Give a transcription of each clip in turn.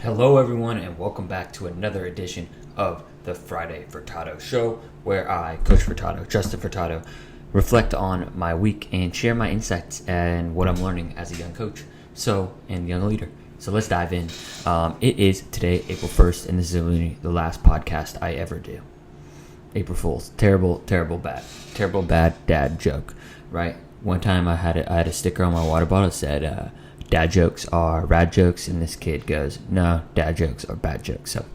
Hello, everyone, and welcome back to another edition of the Friday Furtado Show, where I, Coach Furtado, Justin Furtado, reflect on my week and share my insights and what I'm learning as a young coach and young leader. So let's dive in. It is today, April 1st, and this is really the last podcast I ever do. April Fool's. Terrible bad dad joke, right? One time I had a sticker on my water bottle that said, dad jokes are rad jokes, and this kid goes, no, dad jokes are bad jokes. So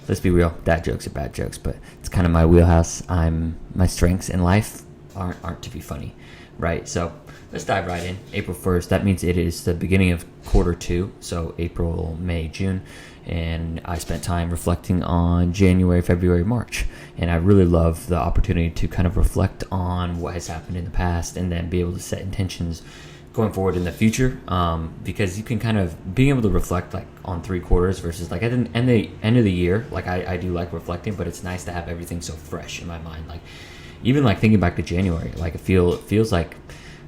let's be real, dad jokes are bad jokes, but it's kind of my wheelhouse. My strengths in life aren't to be funny, right? So let's dive right in. April 1st, that means it is the beginning of quarter two, so April, May, June, and I spent time reflecting on January, February, March, and I really love the opportunity to kind of reflect on what has happened in the past and then be able to set intentions going forward in the future, because you can kind of being able to reflect like on 3 quarters versus like at the end of the year. Like I do like reflecting, but it's nice to have everything so fresh in my mind. Like even like thinking back to January, like it feels like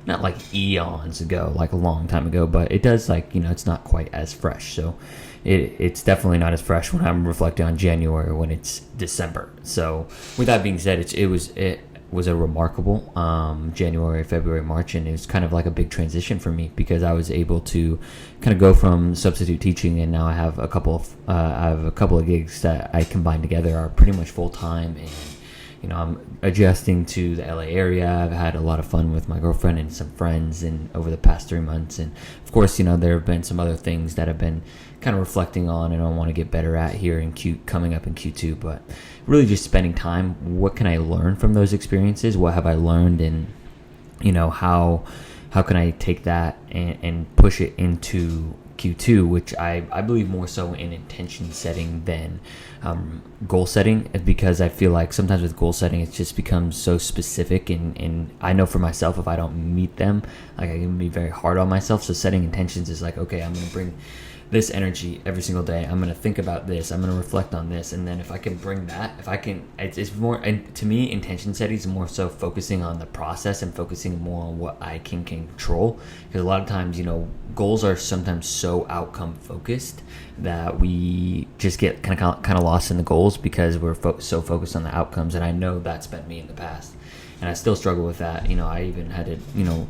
not like eons ago, like a long time ago, but it does, like, it's not quite as fresh. So it's definitely not as fresh when I'm reflecting on January when it's December. So with that being said, it was a remarkable January, February, March, and it was kind of like a big transition for me because I was able to kind of go from substitute teaching, and now I have a couple of gigs that I combine together are pretty much full time, and I'm adjusting to the LA area. I've had a lot of fun with my girlfriend and some friends and over the past 3 months, and of course there have been some other things that I've been kind of reflecting on and I want to get better at here in coming up in Q2, but really just spending time. What can I learn from those experiences? What have I learned, and how can I take that and push it into Q2, which I believe more so in intention setting than goal setting, because I feel like sometimes with goal setting it just becomes so specific, and I know for myself if I don't meet them, like I can be very hard on myself. So setting intentions is like, okay, I'm going to bring this energy every single day. I'm going to think about this. I'm going to reflect on this. And then if I can bring that, it's more, and to me, intention setting is more so focusing on the process and focusing more on what I can control. Because a lot of times, goals are sometimes so outcome focused that we just get kind of lost in the goals because we're so focused on the outcomes. And I know that's been me in the past, and I still struggle with that. I even had to,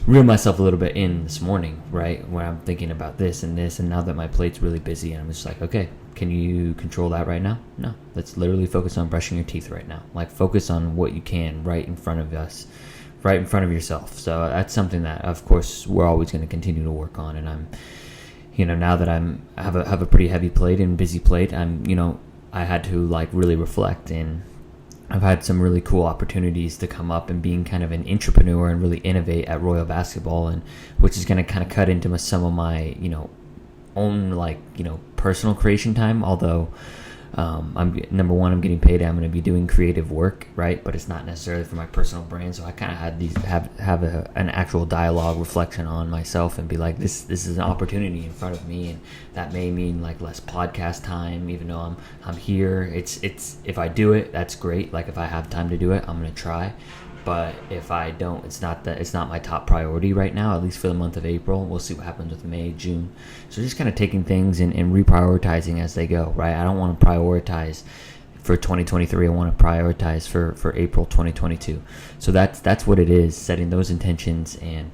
reel myself a little bit in this morning, right, where I'm thinking about this, and now that my plate's really busy, and I'm just like, okay, can you control that right now? No, let's literally focus on brushing your teeth right now. Like, focus on what you can right in front of us, right in front of yourself. So that's something that, of course, we're always going to continue to work on. And I'm, now that I have a pretty heavy plate and busy plate, I had to like really reflect, and I've had some really cool opportunities to come up, and being kind of an entrepreneur and really innovate at Royal Basketball, and which is going to kind of cut into some of my, own personal creation time. Although I'm getting paid. I'm going to be doing creative work, right? But it's not necessarily for my personal brand. So I kind of had have an actual dialogue reflection on myself and be like, this is an opportunity in front of me, and that may mean like less podcast time, even though I'm here. It's if I do it, that's great. Like if I have time to do it, I'm going to try. But if I don't, it's not my top priority right now, at least for the month of April. We'll see what happens with May, June. So just kind of taking things and reprioritizing as they go, right? I don't want to prioritize for 2023. I want to prioritize for April 2022. So that's what it is, setting those intentions. And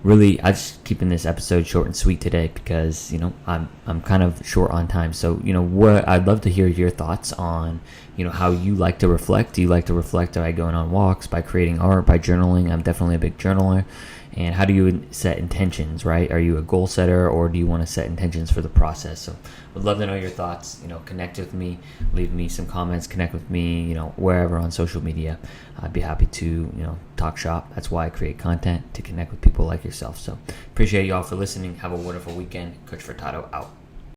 really, I'm just keeping this episode short and sweet today because, I'm kind of short on time. So, what I'd love to hear your thoughts on, how you like to reflect. Do you like to reflect by going on walks, by creating art, by journaling? I'm definitely a big journaler. And how do you set intentions, right? Are you a goal setter, or do you want to set intentions for the process? So would love to know your thoughts. Connect with me, leave me some comments, connect with me, wherever on social media. I'd be happy to, talk shop. That's why I create content, to connect with people like yourself. So appreciate you all for listening. Have a wonderful weekend. Coach Furtado out.